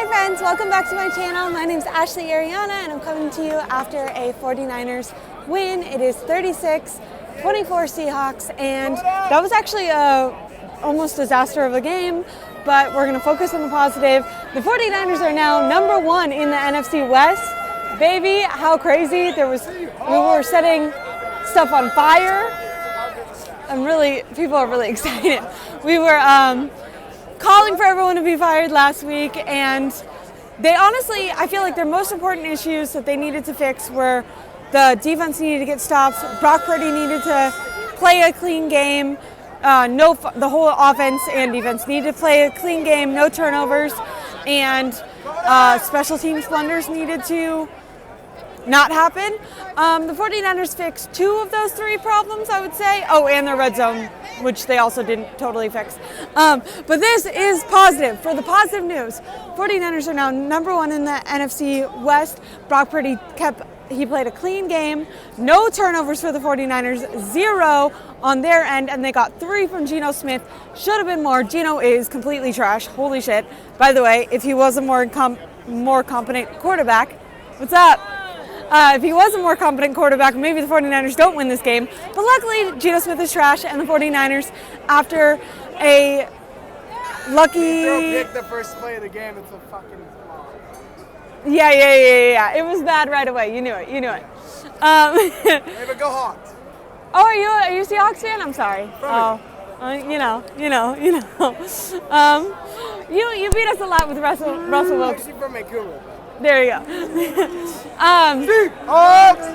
friends, welcome back to my channel. My name is Aireonna and I'm coming to you after a 49ers win. It is 36-24 Seahawks, and that was actually a almost disaster of a game, but we're going to focus on the positive. The 49ers are now number one in the NFC West. Baby, how crazy. We were setting stuff on fire. People are really excited. We were calling for everyone to be fired last week, and they honestly, I feel like their most important issues that they needed to fix were the defense needed to get stops, Brock Purdy needed to play a clean game, the whole offense and defense needed to play a clean game, no turnovers, and special teams blunders needed to not happen. The 49ers fixed two of those three problems, I would say. Oh, and their red zone, which they also didn't totally fix. But this is positive. For the positive news, 49ers are now number one in the NFC West. Brock Purdy played a clean game. No turnovers for the 49ers, 0 on their end, and they got 3 from Geno Smith. Should have been more. Geno is completely trash. Holy shit. By the way, if he was a more competent quarterback, what's up? If he was a more competent quarterback, maybe the 49ers don't win this game. But luckily, Geno Smith is trash, and the 49ers, after a lucky... Pick the first play of the game, it's a fucking flop. Yeah. It was bad right away. You knew it. Hey, but go Hawks. Oh, are you a Seahawks fan? I'm sorry. You beat us a lot with Russell Wilson. I'm actually from Vancouver. There you go. Seahawks!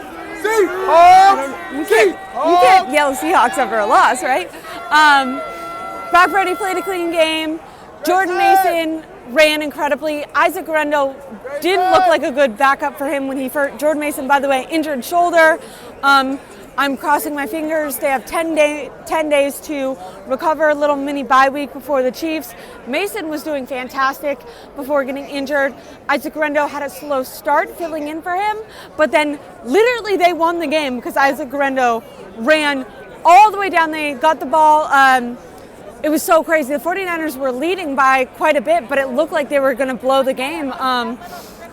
You can't yell Seahawks over a loss, right? Brock Purdy played a clean game. Jordan Mason ran incredibly. Isaac Guerendo didn't look like a good backup for him when Jordan Mason, by the way, injured shoulder. I'm crossing my fingers. They have 10 days to recover, a little mini bye week before the Chiefs. Mason was doing fantastic before getting injured. Isaac Guerendo had a slow start filling in for him, but then literally they won the game because Isaac Guerendo ran all the way down. They got the ball. It was so crazy. The 49ers were leading by quite a bit, but it looked like they were going to blow the game.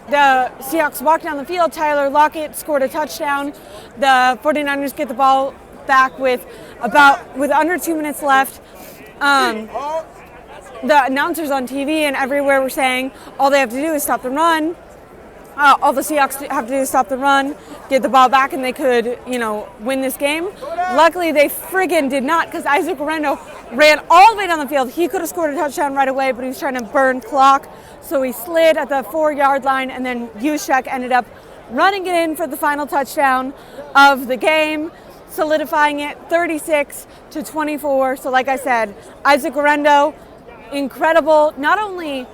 The Seahawks walked down the field. Tyler Lockett scored a touchdown. The 49ers get the ball back with under 2 minutes left. The announcers on TV and everywhere were saying all they have to do is stop the run. All the Seahawks have to do is stop the run, get the ball back, and they could, win this game. Luckily, they friggin' did not, because Isaac Guerendo ran all the way down the field. He could have scored a touchdown right away, but he was trying to burn clock. So he slid at the 4-yard line, and then Juszczyk ended up running it in for the final touchdown of the game, solidifying it 36-24. So like I said, Isaac Guerendo, incredible, not only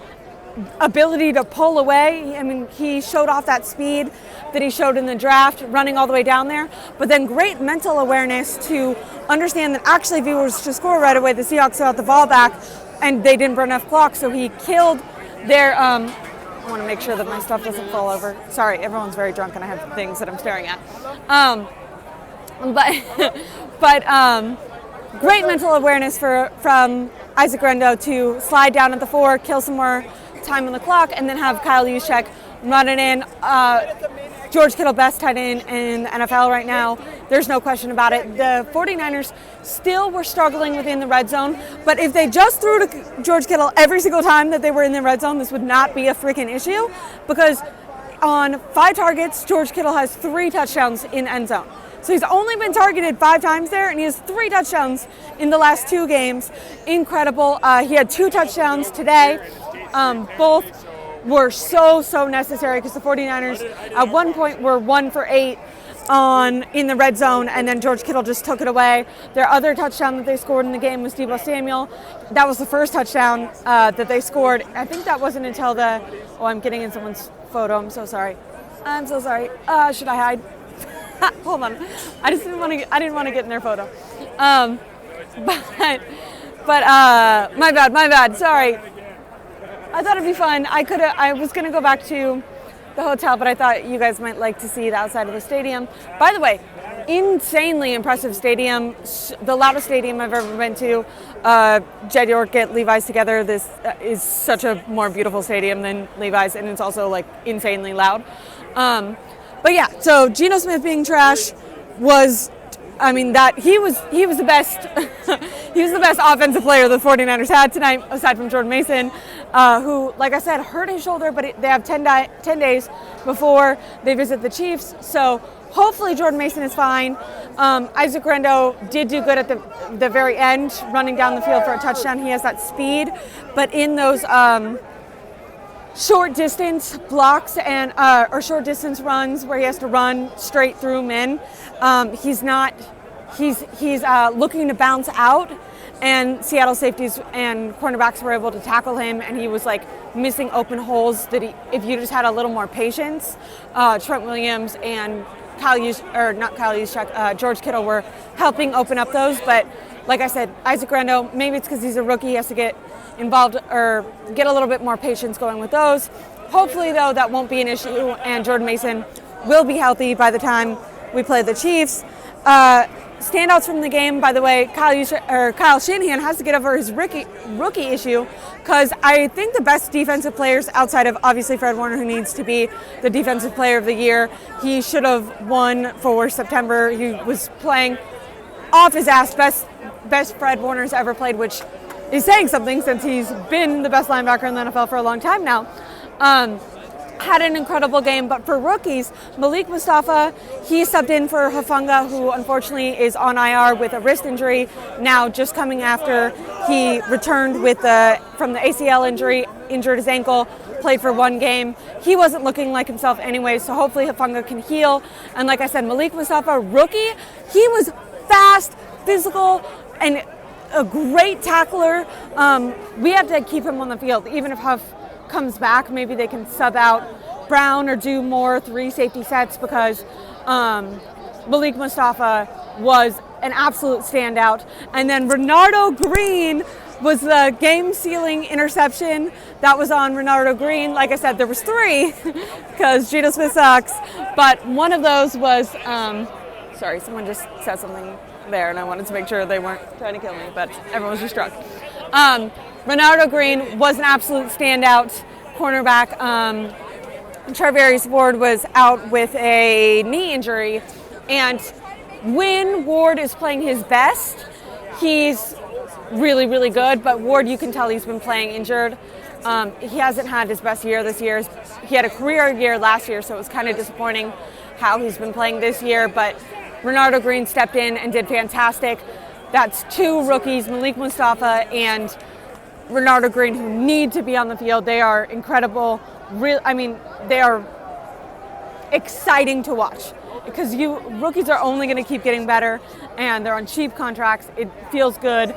ability to pull away. I mean, he showed off that speed that he showed in the draft, running all the way down there, but then great mental awareness to understand that actually if he was to score right away, the Seahawks got the ball back and they didn't burn enough clock, so he killed their... I want to make sure that my stuff doesn't fall over. Sorry, everyone's very drunk and I have things that I'm staring at. But great mental awareness from Isaac Guerendo to slide down at the 4, kill some more time on the clock, and then have Kyle Juszczyk run it in. George Kittle, best tight end in the NFL right now. There's no question about it. The 49ers still were struggling within the red zone, but if they just threw to George Kittle every single time that they were in the red zone, this would not be a freaking issue, because on 5 targets, George Kittle has 3 touchdowns in the end zone. So he's only been targeted 5 times there, and he has 3 touchdowns in the last 2 games. Incredible. He had 2 touchdowns today. Both were so necessary because the 49ers at one point were 1 for 8 in the red zone, and then George Kittle just took it away. Their other touchdown that they scored in the game was Deebo Samuel. That was the first touchdown that they scored. I think that wasn't until I'm getting in someone's photo. I'm so sorry. Should I hide? Hold on. I didn't want to get in their photo. But my bad. Sorry. I thought it'd be fun. I was going to go back to the hotel, but I thought you guys might like to see the outside of the stadium. By the way, insanely impressive stadium, the loudest stadium I've ever been to. Jed York at Levi's together. This is such a more beautiful stadium than Levi's, and it's also like insanely loud. But yeah, so Geno Smith being trash was, I mean, that he was the best he was the best offensive player the 49ers had tonight, aside from Jordan Mason, who, like I said, hurt his shoulder, but they have 10 days before they visit the Chiefs. So hopefully Jordan Mason is fine. Isaac Rendo did do good at the very end, running down the field for a touchdown. He has that speed, but in those short distance blocks and or short distance runs where he has to run straight through men, he's looking to bounce out, and Seattle safeties and cornerbacks were able to tackle him, and he was like missing open holes that if you just had a little more patience, Trent Williams and George Kittle were helping open up those. But like I said, Isaac Rendo, maybe it's because he's a rookie, he has to get involved or get a little bit more patience going with those. Hopefully, though, that won't be an issue, and Jordan Mason will be healthy by the time we play the Chiefs. Standouts from the game, by the way, Kyle Shanahan has to get over his rookie issue, because I think the best defensive players outside of obviously Fred Warner, who needs to be the defensive player of the year, he should have won for September. He was playing off his ass, best Fred Warner's ever played, which is saying something since he's been the best linebacker in the NFL for a long time now. Had an incredible game, but for rookies, Malik Mustafa, he subbed in for Hufanga, who unfortunately is on IR with a wrist injury, now just coming after he returned from the ACL injury, injured his ankle, played for one game. He wasn't looking like himself anyway, so hopefully Hufanga can heal. And like I said, Malik Mustafa, rookie, he was fast, physical, and a great tackler. We have to keep him on the field, even if Huff comes back. Maybe they can sub out Brown or do more 3 safety sets, because Malik Mustafa was an absolute standout. And then Renardo Green was the game-sealing interception. That was on Renardo Green. Like I said, there was 3 because Geno Smith sucks, but one of those was sorry, someone just said something there, and I wanted to make sure they weren't trying to kill me, but everyone was just struck. Renardo Green was an absolute standout cornerback. Charvarius Ward was out with a knee injury, and when Ward is playing his best, he's really, really good, but Ward, you can tell he's been playing injured. He hasn't had his best year this year. He had a career year last year, so it was kind of disappointing how he's been playing this year, but Renardo Green stepped in and did fantastic. That's 2 rookies, Malik Mustafa and Renardo Green, who need to be on the field. They are incredible. They are exciting to watch, because rookies are only going to keep getting better, and they're on cheap contracts. It feels good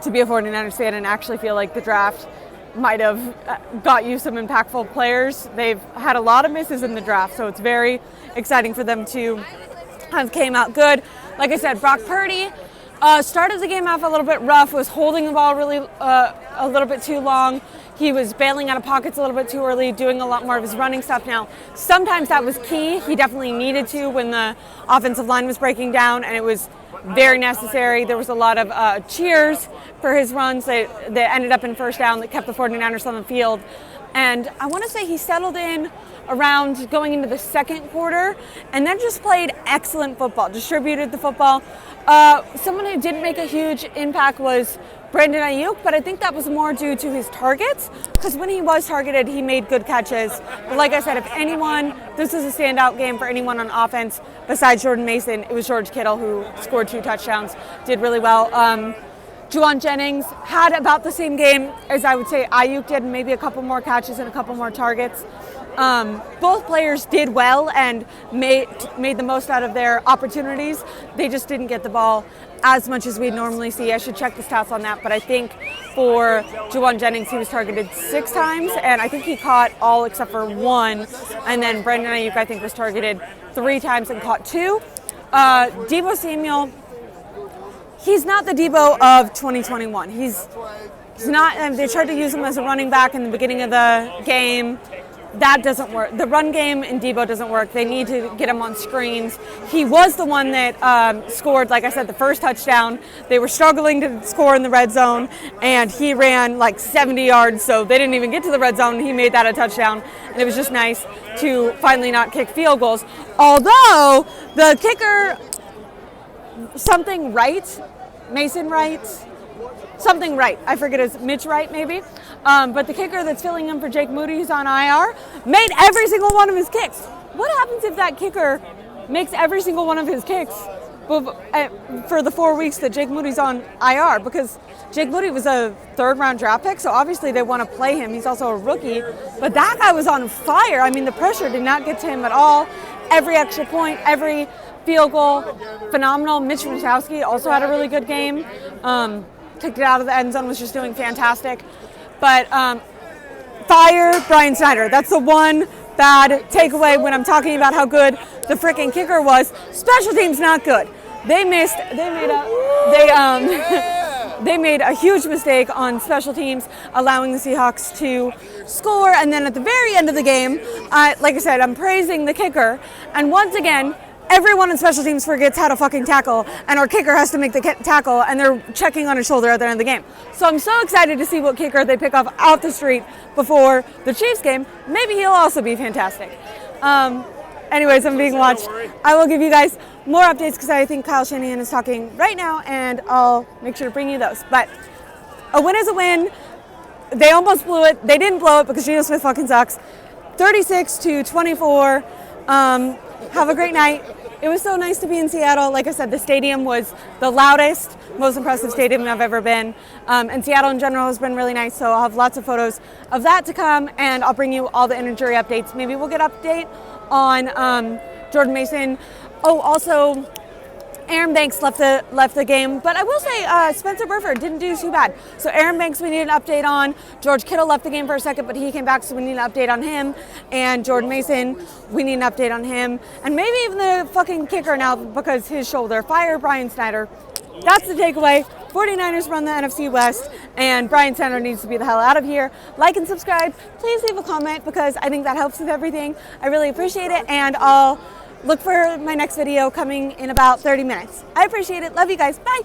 to be a 49ers fan and actually feel like the draft might have got you some impactful players. They've had a lot of misses in the draft, so it's very exciting for them to have came out good. Like I said, Brock Purdy started the game off a little bit rough, was holding the ball really a little bit too long. He was bailing out of pockets a little bit too early, doing a lot more of his running stuff. Now, sometimes that was key. He definitely needed to when the offensive line was breaking down, and it was very necessary. There was a lot of cheers for his runs that ended up in first down that kept the 49ers on the field. And I want to say he settled in around going into the second quarter, and then just played excellent football, distributed the football. Someone who didn't make a huge impact was Brandon Ayuk, but I think that was more due to his targets, because when he was targeted, he made good catches. But like I said, if anyone, this was a standout game for anyone on offense besides Jordan Mason, it was George Kittle, who scored 2 touchdowns, did really well. Juwan Jennings had about the same game as I would say Ayuk did, maybe a couple more catches and a couple more targets. Both players did well and made the most out of their opportunities. They just didn't get the ball as much as we'd normally see. I should check the stats on that, but I think for Juwan Jennings, he was targeted 6 times, and I think he caught all except for 1. And then Brandon Ayuk, I think, was targeted 3 times and caught 2. Deebo Samuel, he's not the Deebo of 2021. He's not. They tried to use him as a running back in the beginning of the game. that doesn't work. The run game in Debo doesn't work. They need to get him on screens. He was the one that scored, like I said, the first touchdown. They were struggling to score in the red zone, and he ran like 70 yards, so they didn't even get to the red zone. He made that a touchdown, and it was just nice to finally not kick field goals. Although the kicker, Mason Wright, something Wright, I forget his, Mitch Wright maybe, but the kicker that's filling in for Jake Moody, who's on IR, made every single one of his kicks. What happens if that kicker makes every single one of his kicks for the 4 weeks that Jake Moody's on IR? Because Jake Moody was a third-round draft pick, so obviously they want to play him. He's also a rookie, but that guy was on fire. I mean, the pressure did not get to him at all. Every extra point, every field goal, phenomenal. Mitch Wischowski also had a really good game. Kicked it out of the end zone, was just doing fantastic. But fire Brian Snyder. That's the one bad takeaway when I'm talking about how good the freaking kicker was. Special teams not good. They made a huge mistake on special teams, allowing the Seahawks to score. And then at the very end of the game, like I said, I'm praising the kicker. And once again, everyone in special teams forgets how to fucking tackle, and our kicker has to make the tackle, and they're checking on his shoulder at the end of the game. So I'm so excited to see what kicker they pick off out the street before the Chiefs game. Maybe he'll also be fantastic. Anyways, I'm being watched. I will give you guys more updates because I think Kyle Shanahan is talking right now, and I'll make sure to bring you those. But a win is a win. They almost blew it. They didn't blow it because Geno Smith fucking sucks. 36-24. Have a great night. It was so nice to be in Seattle. Like I said, the stadium was the loudest, most impressive stadium I've ever been. And Seattle in general has been really nice, so I'll have lots of photos of that to come, and I'll bring you all the injury updates. Maybe we'll get an update on Jordan Mason. Oh, also, Aaron Banks left the game, but I will say Spencer Burford didn't do too bad. So Aaron Banks we need an update on. George Kittle left the game for a second, but he came back, so we need an update on him. And Jordan Mason, we need an update on him. And maybe even the fucking kicker now because his shoulder. Fire Brian Snyder. That's the takeaway. 49ers run the NFC West, and Brian Snyder needs to be the hell out of here. Like and subscribe. Please leave a comment because I think that helps with everything. I really appreciate it, and I'll look for my next video coming in about 30 minutes. I appreciate it. Love you guys. Bye.